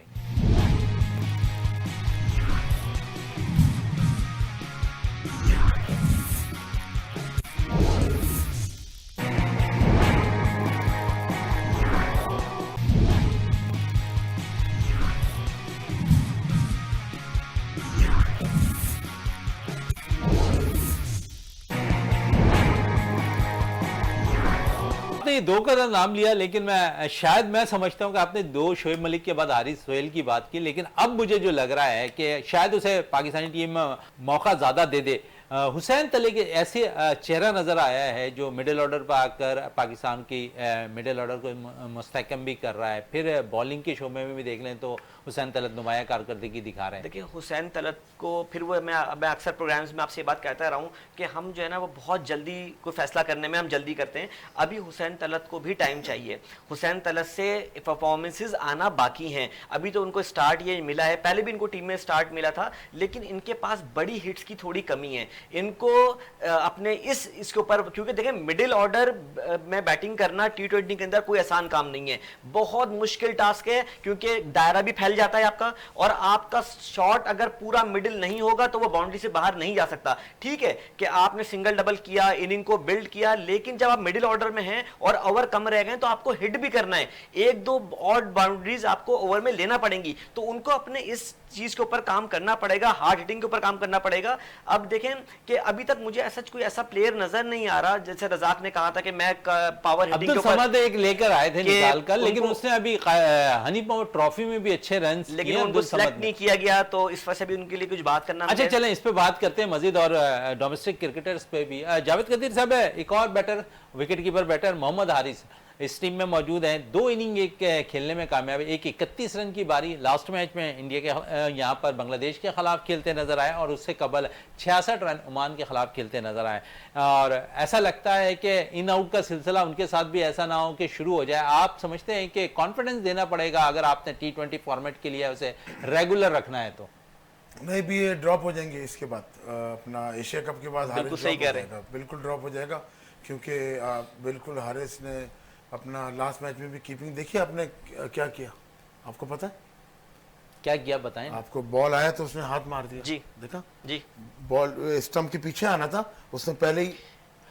आपने 2 का नाम लिया, लेकिन मैं समझता हूं कि आपने 2 शोएब मलिक के बाद हारिस सुहेल की बात की, लेकिन अब मुझे जो लग रहा है कि शायद उसे पाकिस्तानी टीम मौका ज्यादा दे दे। हुसैन तले के ऐसे चेहरा नजर आया है जो मिडिल ऑर्डर पर आकर पाकिस्तान की मिडिल ऑर्डर को मुस्तहकम भी कर रहा है। फिर बॉलिंग के शोबे में भी देख लें तो हुसैन तलत नुमाया कारकर्दगी दिखा रहे हैं। देखिए हुसैन तलत को फिर वो मैं अक्सर प्रोग्राम्स में आपसे ये बात कहता रहा हूँ कि हम जो है ना वो बहुत जल्दी कोई फैसला करने में हम जल्दी करते हैं। अभी हुसैन तलत को भी टाइम चाहिए। हुसैन तलत से परफॉर्मेंसेज आना बाकी हैं। अभी तो उनको स्टार्ट ये मिला है, पहले भी इनको टीम में स्टार्ट मिला था, लेकिन इनके पास बड़ी हिट्स की थोड़ी कमी है। इनको अपने इसके ऊपर, क्योंकि देखें मिडिल ऑर्डर में बैटिंग करना T20 के अंदर कोई आसान काम नहीं है, बहुत मुश्किल टास्क है, क्योंकि दायरा भी फैल जाता है आपका, और आपका शॉट अगर पूरा मिडिल नहीं होगा तो वो बाउंड्री से बाहर नहीं जा सकता। ठीक है कि आपने सिंगल डबल किया, इनिंग को बिल्ड किया, लेकिन जब आप मिडिल ऑर्डर में हैं और ओवर कम रह गए तो आपको हिट भी करना है, एक दो ऑड बाउंड्रीज आपको ओवर में लेना पड़ेंगी, तो उनको अपने इस चीज के ऊपर काम करना पड़ेगा, हार्ड हिटिंग के ऊपर काम करना पड़ेगा। अब देखें कि अभी तक मुझे ऐसा कोई ऐसा प्लेयर नजर नहीं आ रहा, जैसे रजाक ने कहा था कि मैं पावर हिटिंग के ऊपर एक लेकर आए थे निकाल कर, लेकिन उसने अभी हनी पावर ट्रॉफी में भी अच्छे रन, लेकिन उनको सेलेक्ट नहीं किया गया, तो इस वजह से भी उनके लिए कुछ बात करना। अच्छा चलें इस पे बात करते हैं मजीद, और डोमेस्टिक क्रिकेटर्स पे भी। जावेद कदीर साहब, एक और batter, wicket keeper batter Mohammad Haris इस टीम में मौजूद हैं। 2 इनिंग एक खेलने में कामयाब है, एक 31 रन की बारी लास्ट मैच में इंडिया के यहाँ पर बांग्लादेश के खिलाफ खेलते नजर आए, और उससे कबल 66 रन ओमान के खिलाफ खेलते नजर आए। और ऐसा लगता है कि इन आउट का सिलसिला उनके साथ भी ऐसा ना हो कि शुरू हो जाए। आप समझते हैं कि कॉन्फिडेंस देना पड़ेगा अगर आपने T20 फॉर्मेट के लिए उसे रेगुलर रखना है तो? नहीं भी ये ड्रॉप हो जाएंगे इसके बाद, अपना एशिया कप के बाद बिल्कुल सही कह रहे हैं, बिल्कुल ड्रॉप हो जाएगा, क्योंकि बिल्कुल हारिस ने अपना लास्ट मैच में भी कीपिंग देखी आपने क्या किया, आपको पता है क्या किया बताएं? आपको बॉल आया तो उसने हाथ मार दिया जी, देखा जी, बॉल स्टंप के पीछे आना था, उसने पहले ही।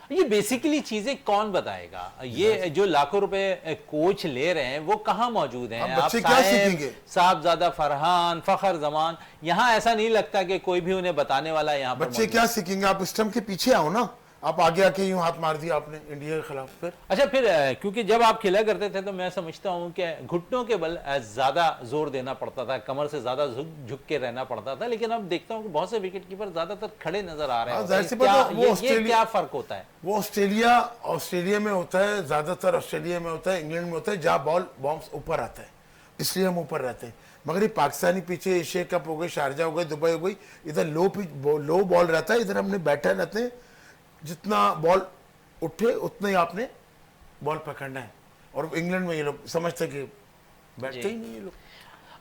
ये बेसिकली चीजें कौन बताएगा? ये जो लाखों रुपए कोच ले रहे हैं वो कहाँ मौजूद हैं? बच्चे क्या सीखेंगे? साहबजादा फरहान, फखर जमान, यहाँ ऐसा नहीं लगता कि कोई भी उन्हें बताने वाला यहाँ पर बच्चे क्या सीखेंगे? आप स्टंप के पीछे आओ ना, आप आगे आके यूं हाथ मार दिया आपने इंडिया के खिलाफ। फिर अच्छा, फिर क्योंकि जब आप खेला करते थे तो मैं समझता हूँ कि घुटनों के बल ज्यादा जोर देना पड़ता था, कमर से ज्यादा झुक के रहना पड़ता था, लेकिन अब देखता हूँ कि बहुत से विकेट कीपर ज्यादातर खड़े नजर आ रहे हैं। ये क्या फर्क होता है? वो ऑस्ट्रेलिया में होता है, ज्यादातर ऑस्ट्रेलिया में होता है, इंग्लैंड में होता है, जहाँ बॉल बॉम्ब्स ऊपर आता है, इसलिए हम ऊपर रहते हैं। मगर ये पाकिस्तानी पीछे एशिया कप हो गई, शारजा हो गई, दुबई हो गई, इधर लो बॉल रहता है, इधर हमने बैठे रहते हैं, जितना बॉल उठे उतना ही आपने बॉल पकड़ना है। और इंग्लैंड में ये लोग समझते कि बैठते ही नहीं ये लोग।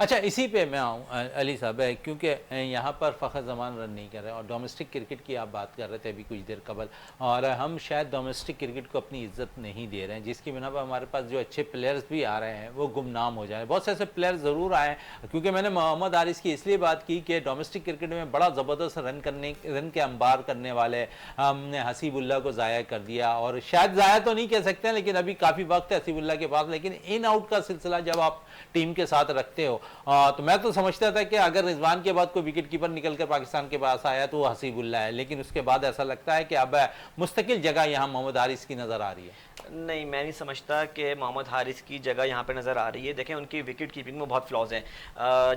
अच्छा, इसी पे मैं आऊँ अली साहब, क्योंकि यहाँ पर फ़खर ज़मान रन नहीं कर रहे, और डोमेस्टिक क्रिकेट की आप बात कर रहे थे अभी कुछ देर कबल, और हम शायद डोमेस्टिक क्रिकेट को अपनी इज्जत नहीं दे रहे हैं, जिसकी बिना पर हमारे पास जो अच्छे प्लेयर्स भी आ रहे हैं वो गुमनाम हो जाए। बहुत से ऐसे प्लेयर्स ज़रूर आए, क्योंकि मैंने मोहम्मद हारिस की इसलिए बात की कि डोमेस्टिक क्रिकेट में बड़ा ज़बरदस्त रन के अंबार करने वाले हमने हसीबुल्ला को ज़ाया कर दिया, और शायद ज़ाया तो नहीं कह सकते हैं, लेकिन अभी काफ़ी वक्त है हसीबुल्ला के पास। लेकिन इन आउट का सिलसिला जब आप टीम के साथ रखते हो, तो मैं तो समझता था कि अगर रिजवान के बाद कोई विकेट कीपर निकलकर पाकिस्तान के पास आया तो वो हसीबुल्ला है, लेकिन उसके बाद ऐसा लगता है कि अब मुस्तकिल जगह यहाँ मोहम्मद हारिस की नजर आ रही है। नहीं, मैं नहीं समझता कि मोहम्मद हारिस की जगह यहाँ पे नज़र आ रही है। देखें उनकी विकेट कीपिंग में बहुत फ्लॉज हैं,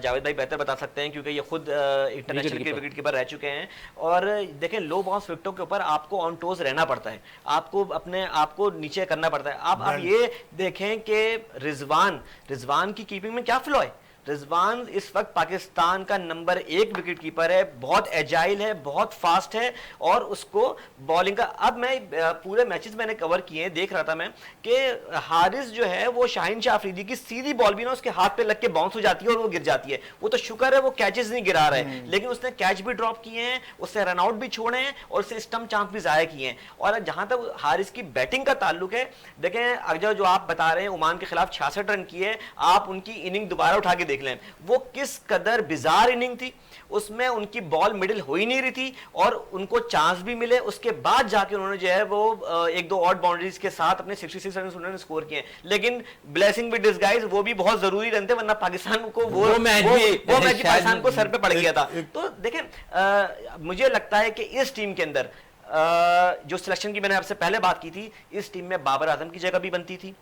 जावेद भाई बेहतर बता सकते हैं क्योंकि ये खुद इंटरनेशनल के विकेट कीपर रह चुके हैं। और देखें लो बाउंस विकेटों के ऊपर आपको ऑन टोज रहना पड़ता है, आपको अपने आप को नीचे करना पड़ता है। आप ये देखें कि रिजवान की कीपिंग में क्या फ्लॉ है। रिजवान इस वक्त पाकिस्तान का नंबर 1 विकेट कीपर है, बहुत एजाइल है, बहुत फास्ट है, और उसको बॉलिंग का, अब मैं पूरे मैचेस मैंने कवर किए हैं, देख रहा था मैं कि हारिस जो है वो शाहीन शाह अफरीदी की सीधी बॉल भी ना उसके हाथ पे लग के बाउंस हो जाती है और वो गिर जाती है। वो तो शुक्र है वो कैचेस नहीं गिरा रहा है, लेकिन उसने कैच भी ड्रॉप किए हैं, उससे रन आउट भी छोड़े हैं, और उससे स्टंप चांस भी जाया किए हैं। और जहां तक हारिस की बैटिंग का ताल्लुक है, देखें अगर जो आप बता रहे हैं ओमान के खिलाफ 66 रन किए, आप उनकी इनिंग दोबारा उठा के देख लें, वो किस कदर बिजार इनिंग थी, उसमें उनकी बॉल मिडिल हो ही नहीं रही थी, और उनको चांस भी मिले, उसके बाद जाके उन्होंने जो है वो एक दो ऑड बाउंड्रीज के साथ अपने 66 रन उन्होंने स्कोर किए। लेकिन ब्लेसिंग विद डिसगाइज, वो भी बहुत जरूरी रन थे, वरना पाकिस्तान को वो मैच पाकिस्तान को सर पे पड़ गया था। तो देखें मुझे लगता है कि इस टीम के अंदर जो सिलेक्शन की मैंने आपसे पहले बात की थी, इस टीम में बाबर आजम की जगह भी बनती थी।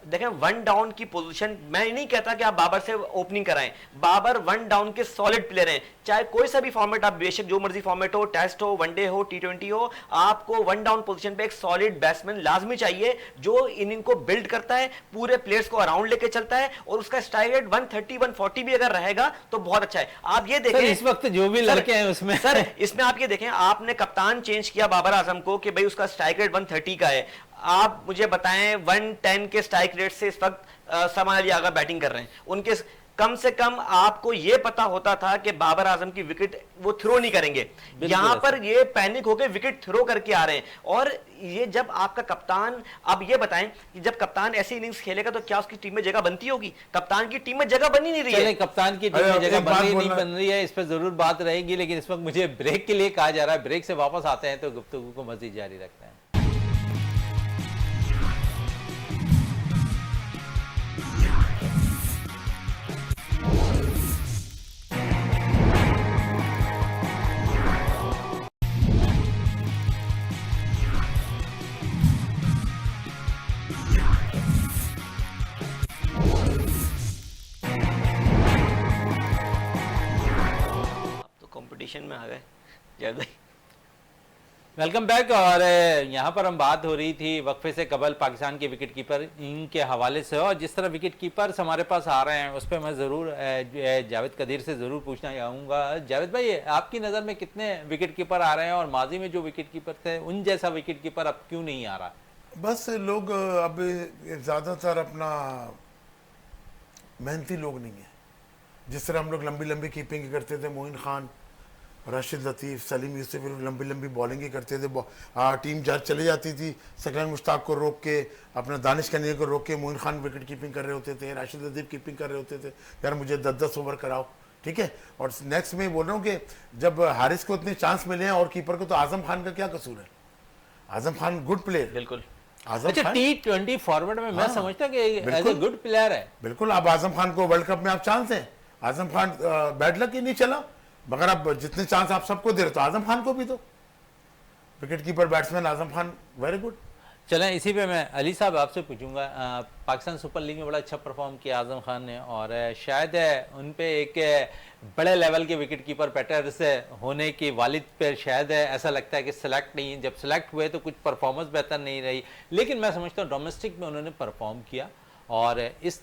देखें वन डाउन की पोजीशन, मैं नहीं कहता कि आप बाबर से ओपनिंग कराएं, बाबर वन डाउन के सॉलिड प्लेयर हैं, चाहे कोई सा भी फॉर्मेट आप बेशक जो मर्जी फॉर्मेट हो, टेस्ट हो, वनडे हो, T20 हो, आपको वन डाउन पोजीशन पे एक सॉलिड बैट्समैन लाजमी चाहिए जो इनिंग को बिल्ड करता है, पूरे प्लेयर्स को अराउंड लेके चलता है, और उसका स्ट्राइक रेट 130 140 भी अगर रहेगा तो बहुत अच्छा है। आप ये देखें इस वक्त जो भी लड़के हैं उसमें सर, इसमें आप ये देखें, आपने कप्तान चेंज किया बाबर आजम को कि भाई उसका स्ट्राइक रेट 130 का है, आप मुझे बताएं 110 के स्ट्राइक रेट से इस वक्त सलमान अली आगा बैटिंग कर रहे हैं, उनके कम से कम आपको ये पता होता था कि बाबर आजम की विकेट वो थ्रो नहीं करेंगे। यहां पर ये पैनिक होकर विकेट थ्रो करके आ रहे हैं। और ये जब आपका कप्तान, अब ये बताएं कि जब कप्तान ऐसी इनिंग्स खेलेगा तो क्या उसकी टीम में जगह बनती होगी? कप्तान की टीम में जगह बनी नहीं रही है। कप्तान की टीम में जगह नहीं बन रही है, इस पर जरूर बात रहेगी, लेकिन इस वक्त मुझे ब्रेक के लिए कहा जा रहा है। ब्रेक से वापस आते हैं तो गुफ्तगू को मजीद जारी रखते हैं। कंपटीशन में आ गए जय भाई। Welcome back. और यहाँ पर हम बात हो रही थी वक्फे से कबल पाकिस्तान के विकेट कीपर इनके हवाले से, और जिस तरह विकेट कीपर्स हमारे पास आ रहे हैं उस पर मैं ज़रूर जावेद कदीर से ज़रूर पूछना चाहूँगा। जावेद भाई, आपकी नज़र में कितने विकेट कीपर आ रहे हैं, और माजी में जो विकेट कीपर थे उन जैसा विकेट कीपर अब क्यों नहीं आ रहा? बस लोग अब ज़्यादातर अपना मेहनती लोग नहीं है। जिस तरह हम लोग लंबी लंबी कीपिंग करते थे, मोइन खान, राशिद लतीफ़, सलीम यूसुफ लंबी लंबी बॉलिंग करते थे। टीम जज चले जाती थी, सकलन मुश्ताक को रोक के, अपना दानिश कनिया को रोक के मोइन खान विकेट कीपिंग कर रहे होते थे, राशिद लतीफ़ कीपिंग कर रहे होते थे। यार मुझे 10-10 ओवर कराओ, ठीक है। और नेक्स्ट में बोल रहा हूँ कि जब हारिस को इतने चांस मिले हैं और कीपर को, तो आजम खान का क्या कसूर है? आजम खान गुड प्लेयर, बिल्कुल। अच्छा, T20 फॉर्मेट में मैं समझता कि एज ए गुड प्लेयर है। बिल्कुल। अब आजम खान को वर्ल्ड कप में आप चांस है। आजम खान बैड लक ही नहीं चला, मगर अब जितने चांस आप सबको दे रहे तो आजम खान को भी दो। Wicket keeper batsman Azam Khan very good. चलें, इसी पे मैं अली साहब आपसे पूछूंगा। पाकिस्तान सुपर लीग में बड़ा अच्छा परफॉर्म किया आजम खान ने, और शायद उन पे एक बड़े लेवल के विकेट कीपर बैटर्स होने के वालिद पर शायद ऐसा लगता है कि सिलेक्ट नहीं, जब सिलेक्ट हुए तो कुछ परफॉर्मेंस बेहतर नहीं रही, लेकिन मैं समझता हूँ डोमेस्टिक में उन्होंने परफॉर्म किया। और इस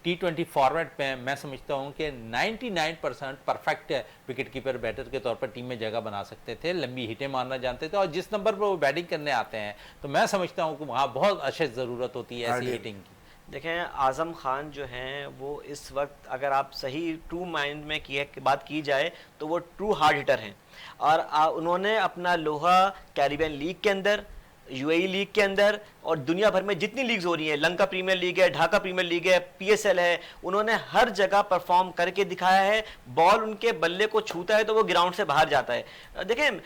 T20 फॉर्मेट में मैं समझता हूं कि 99% परफेक्ट विकेट कीपर बैटर के तौर पर टीम में जगह बना सकते थे, लंबी हिटें मारना जानते थे, और जिस नंबर पर वो बैटिंग करने आते हैं तो मैं समझता हूं कि वहाँ बहुत अशद ज़रूरत होती है ऐसी हिटिंग की। देखें, आज़म खान जो हैं वो इस वक्त अगर आप सही ट्रू माइंड में बात की जाए तो वो ट्रू हार्ड हिटर हैं। और उन्होंने अपना लोहा कैरिबियन लीग के अंदर, यूएई लीग के अंदर, और दुनिया भर में जितनी लीग्स हो रही हैं, लंका प्रीमियर लीग है, ढाका प्रीमियर लीग है, पीएसएल है, उन्होंने हर जगह परफॉर्म करके दिखाया है। बॉल उनके बल्ले को छूता है तो वो ग्राउंड से बाहर जाता है। देखें,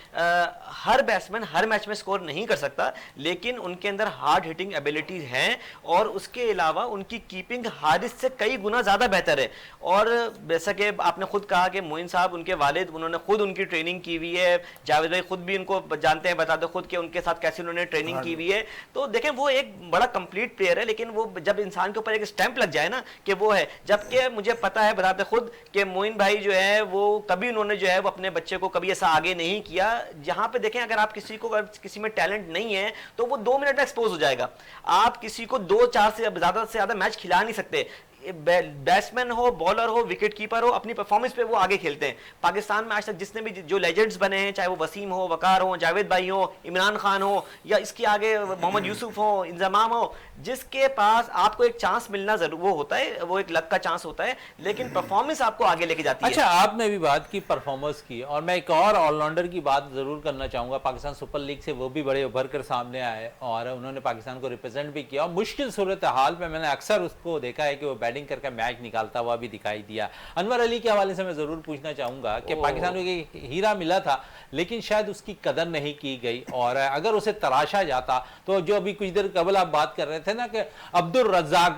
हर बैट्समैन हर मैच में स्कोर नहीं कर सकता, लेकिन उनके अंदर हार्ड हिटिंग एबिलिटीज हैं, और उसके अलावा उनकी कीपिंग हारिस से कई गुना ज़्यादा बेहतर है। और जैसा कि आपने खुद कहा कि मोइन साहब उनके वालिद, उन्होंने खुद उनकी ट्रेनिंग की हुई है। जावेद भाई खुद भी उनको जानते हैं, बताते खुद कि उनके साथ कैसे उन्होंने ट्रेनिंग की हुई है। तो देखें, वो एक बड़ा कंप्लीट प्लेयर है, लेकिन वो जब इंसान के ऊपर एक स्टैंप लग जाए ना कि वो है, जबकि मुझे पता है, बताते खुद कि मोइन भाई जो है वो कभी उन्होंने जो है वो अपने बच्चे को कभी ऐसा आगे नहीं किया। जहां पे देखें, अगर आप किसी में टैलेंट नहीं है तो वो 2 मिनट में एक्सपोज हो जाएगा। आप किसी को 2-4 से ज्यादा मैच खिला नहीं सकते। बैट्समैन हो, बॉलर हो, विकेट कीपर हो, अपनी परफॉर्मेंस पे वो आगे खेलते हैं। पाकिस्तान में आज तक जिसने भी जो लेजेंड्स बने हैं, चाहे वो वसीम हो, वकार हो, जावेद भाई हो, इमरान खान हो, या इसके आगे मोहम्मद यूसुफ हो, इंजमाम हो, जिसके पास आपको एक चांस मिलना जरूर वो होता है, वो एक लक का चांस होता है, लेकिन परफॉर्मेंस आपको आगे लेके जाती है। अच्छा, आपने भी बात की परफॉर्मेंस की, और मैं एक और ऑलराउंडर की बात जरूर करना चाहूंगा। पाकिस्तान सुपर लीग से वो भी बड़े उभर कर सामने आए और उन्होंने पाकिस्तान को रिप्रेजेंट भी किया, और मुश्किल सूरत हाल में मैंने अक्सर उसको देखा है कि वो बैटिंग करके मैच निकालता हुआ भी दिखाई दिया। अनवर अली के हवाले से मैं जरूर पूछना चाहूंगा कि पाकिस्तान को एक हीरा मिला था, लेकिन शायद उसकी कदर नहीं की गई, और अगर उसे तराशा जाता तो जो अभी कुछ देर कबल आप बात कर रहे थे ना कि अब्दुल रज्जाक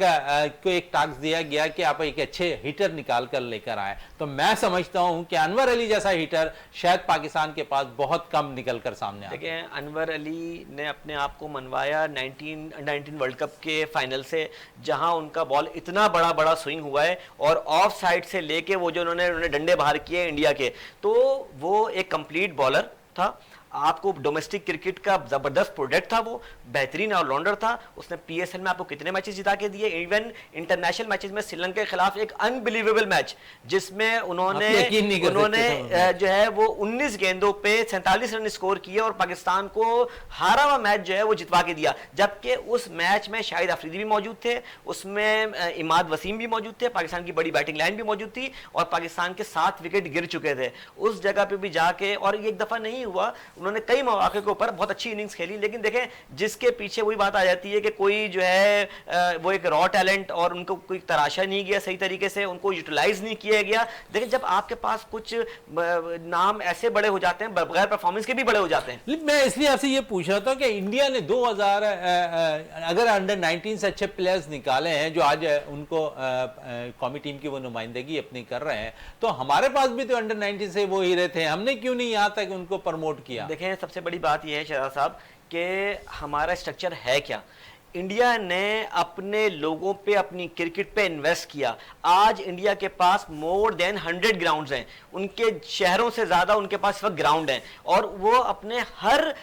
को एक टास्क दिया गया कि आप एक अच्छे हिटर निकाल कर लेकर आए, तो मैं समझता हूं कि अनवर अली जैसा हिटर शायद पाकिस्तान के पास बहुत कम निकल कर सामने आया। देखिए, अनवर अली ने अपने आप को मनवाया 19 वर्ल्ड कप के फाइनल से, जहां उनका बॉल इतना बड़ा स्विंग हुआ है, और ऑफ साइड से लेके वो जो उन्होंने डंडे बाहर किए इंडिया के, तो वो एक कंप्लीट बॉलर था। आपको डोमेस्टिक क्रिकेट का जबरदस्त प्रोडक्ट था, वो बेहतरीन ऑलराउंडर था। उसने पीएसएल में आपको कितने मैचेस जिता के दिए, इवन इंटरनेशनल मैचेस में श्रीलंका के खिलाफ एक अनबिलीवेबल मैच जिसमें उन्होंने जो है वो 19 गेंदों पे 47 रन स्कोर किए और पाकिस्तान को हारा हुआ मैच जो है वो जितवा के दिया। जबकि उस मैच में शाहिद अफरीदी भी मौजूद थे, उसमें इमाद वसीम भी मौजूद थे, पाकिस्तान की बड़ी बैटिंग लाइन भी मौजूद थी और पाकिस्तान के 7 विकेट गिर चुके थे उस जगह पे भी जाके। और ये एक दफा नहीं हुआ, उन्होंने कई मौके के ऊपर बहुत अच्छी इनिंग्स खेली, लेकिन देखें जिसके पीछे वही बात आ जाती है कि कोई जो है वो एक रॉ टैलेंट और उनको कोई तराशा नहीं गया सही तरीके से, उनको यूटिलाइज नहीं किया गया। देखिए जब आपके पास कुछ नाम ऐसे बड़े हो जाते हैं, बगैर परफॉर्मेंस के भी बड़े हो जाते हैं। मैं इसलिए आपसे ये पूछ रहा था कि इंडिया ने 2000 अगर अंडर 19 से अच्छे प्लेयर्स निकाले हैं जो आज उनको कौमी टीम की वो नुमाइंदगी अपनी कर रहे हैं, तो हमारे पास भी तो अंडर 19 से वो हीरे थे, हमने क्यों नहीं यहाँ तक उनको प्रमोट किया? देखें सबसे बड़ी बात यह है शहजाद साहब कि हमारा स्ट्रक्चर है क्या। इंडिया ने अपने लोगों पे, अपनी क्रिकेट पे इन्वेस्ट किया। आज इंडिया के पास मोर देन 100 ग्राउंड्स हैं, उनके शहरों से ज्यादा उनके पास इस वक्त ग्राउंड हैं और वो अपने हर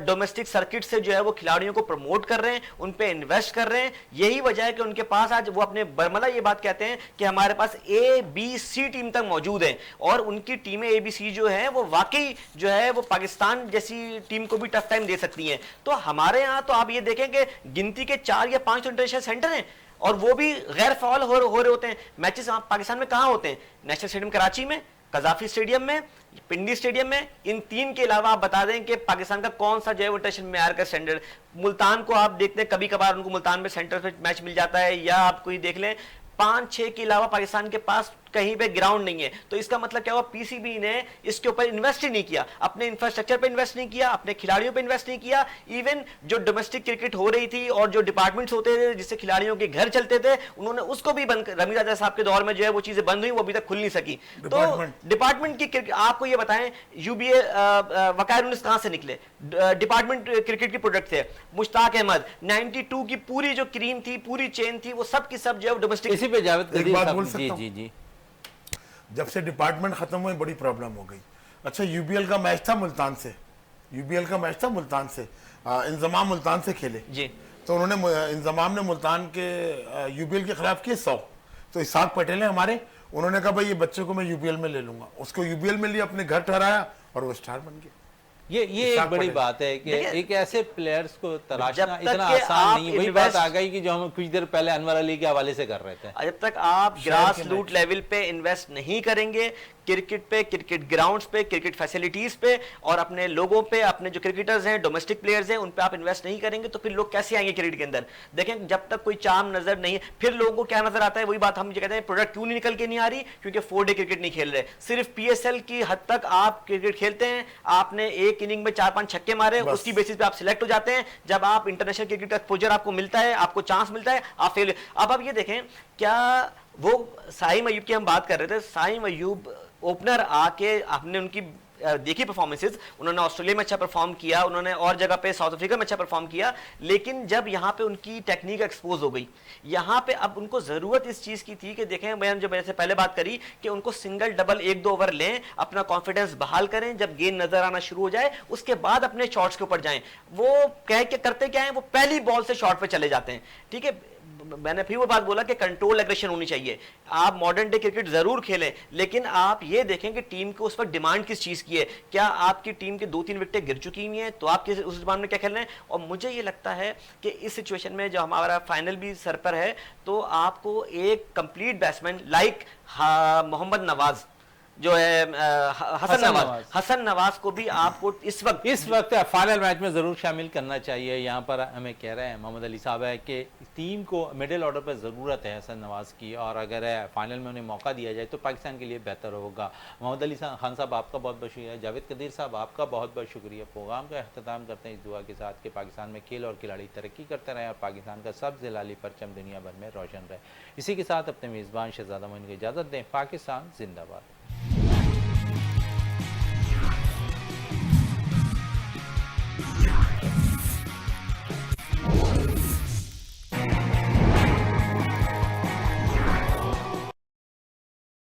डोमेस्टिक सर्किट से जो है वो खिलाड़ियों को प्रमोट कर रहे हैं, उन पे इन्वेस्ट कर रहे हैं। यही वजह है कि उनके पास आज वो अपने बरमला ये बात कहते हैं कि हमारे पास ABC टीम तक मौजूद है और उनकी टीमें ABC जो है वो वाकई जो है वो पाकिस्तान जैसी टीम को भी टफ टाइम दे सकती हैं। तो हमारे यहाँ तो आप ये देखें कि गिनती के 4 या 5 इंटरनेशनल सेंटर हैं और वो भी गैर फाउल हो रहे होते हैं। मैचेस पाकिस्तान में कहां होते हैं? नेशनल स्टेडियम कराची में, कजाफी स्टेडियम में, पिंडी स्टेडियम में। इन 3 के अलावा आप बता दें कि पाकिस्तान का कौन सा जो है इंटरनेशनल मेयार का स्टैंडर्ड। मुल्तान को आप देखते हैं, कभी कभार उनको मुल्तान में सेंटर पे मैच मिल जाता है, या आप कोई देख लें 5-6 के अलावा पाकिस्तान के पास कहीं पे ग्राउंड नहीं है। तो इसका मतलब क्या हुआ, पीसीबी ने इसके ऊपर इन्वेस्ट ही नहीं किया, अपने इंफ्रास्ट्रक्चर पे इन्वेस्ट नहीं किया, अपने खिलाड़ियों पे इन्वेस्ट नहीं किया। इवन जो डोमेस्टिक क्रिकेट हो रही थी और जो डिपार्टमेंट्स होते थे जिससे खिलाड़ियों के घर चलते थे, उन्होंने उसको भी बंद, रमी राजा साहब के दौर में जो है वो चीजें बंद हुई, वो अभी तक खुल नहीं सकी। तो डिपार्टमेंट की आपको ये बताएं, यूबीए वकायर कहां से निकले? डिपार्टमेंट क्रिकेट की प्रोडक्ट थे। मुश्ताक अहमद 92 की पूरी जो क्रीम थी, पूरी चेन थी, वो सब की सब जो है डोमेस्टिक। इसी पे जावेद कदीर साहब, जी जी जी, जब से डिपार्टमेंट खत्म हुए बड़ी प्रॉब्लम हो गई। अच्छा, यूबीएल का मैच था मुल्तान से, यूबीएल का मैच था मुल्तान से, इंजमाम मुल्तान से खेले जी, तो उन्होंने इंजमाम ने मुल्तान के यूबीएल के खिलाफ किए 100। तो इसाक पटेल है हमारे, उन्होंने कहा भाई ये बच्चे को मैं यूबीएल में ले लूंगा, उसको यूबीएल में लिए, अपने घर ठहराया और वो स्टार बन गया। ये एक बड़ी बात है कि एक ऐसे प्लेयर्स को तलाशना इतना आसान नहीं। वही बात आ गई कि जो हम कुछ देर पहले अनवर अली के हवाले से कर रहे थे। जब तक आप ग्रास रूट लेवल पे इन्वेस्ट नहीं करेंगे क्रिकेट पे, क्रिकेट ग्राउंड्स पे, क्रिकेट फैसिलिटीज पे और अपने लोगों पे, अपने जो क्रिकेटर्स हैं, डोमेस्टिक प्लेयर्स हैं, उन पे आप इन्वेस्ट नहीं करेंगे तो फिर लोग कैसे आएंगे क्रिकेट के अंदर? देखें जब तक कोई चार्म नजर नहीं, फिर लोगों को क्या नजर आता है? वही बात हम ये कहते हैं, प्रोडक्ट क्यों नहीं निकल के नहीं आ रही? क्योंकि 4 डे क्रिकेट नहीं खेल रहे। सिर्फ पीएसएल की हद तक आप क्रिकेट खेलते हैं, आपने एक इनिंग में 4-5 छक्के मारे, उसकी बेसिस पे आप सिलेक्ट हो जाते हैं। जब आप इंटरनेशनल क्रिकेट का एक्सपोजर आपको मिलता है, आपको चांस मिलता है, आप फेल। अब आप ये देखें, क्या वो साइम अयूब की हम बात कर रहे थे, साइम अयूब ओपनर आके आपने उनकी देखी परफॉर्मेंसेस, उन्होंने ऑस्ट्रेलिया में अच्छा परफॉर्म किया, उन्होंने और जगह पे साउथ अफ्रीका में अच्छा परफॉर्म किया, लेकिन जब यहाँ पे उनकी टेक्निक एक्सपोज हो गई, यहाँ पे अब उनको जरूरत इस चीज की थी कि देखें, मैं जब जैसे पहले बात करी कि उनको सिंगल डबल 1-2 ओवर लें, अपना कॉन्फिडेंस बहाल करें, जब गेंद नजर आना शुरू हो जाए उसके बाद अपने शॉट्स के ऊपर जाएं। वो कह के करते क्या है, वो पहली बॉल से शॉट पे चले जाते हैं। ठीक है, मैंने फिर वो बात बोला कि कंट्रोल एग्रेशन होनी चाहिए। आप मॉडर्न डे क्रिकेट जरूर खेलें, लेकिन आप ये देखें कि टीम को उस पर डिमांड किस चीज की है। क्या आपकी टीम के 2-3 विकेटें गिर चुकी हुई हैं तो आप उस डिमांड में क्या खेल रहे हैं? और मुझे ये लगता है कि इस सिचुएशन में जो हमारा फाइनल भी सर पर है, तो आपको एक complete batsman like Mohammad Nawaz जो है, हसन नवाज को भी आपको इस वक्त फाइनल मैच में जरूर शामिल करना चाहिए। यहाँ पर हमें कह रहे हैं मोहम्मद अली साहब है कि टीम को मिडिल ऑर्डर पर ज़रूरत है हसन नवाज की, और अगर फाइनल में उन्हें मौका दिया जाए तो पाकिस्तान के लिए बेहतर होगा। मोहम्मद अली खान साहब आपका बहुत बहुत शुक्रिया, जावेद कदीर साहब आपका बहुत बहुत शुक्रिया। प्रोग्राम का अख्ताम करते हैं इस दुआ के साथ कि पाकिस्तान में खेल और खिलाड़ी तरक्की करते रहें और पाकिस्तान का सब जिलाली परचम दुनिया भर में रोशन रहे। इसी के साथ अपने मेज़बान शहजादा मोइन को इजाज़त दें। पाकिस्तान जिंदाबाद।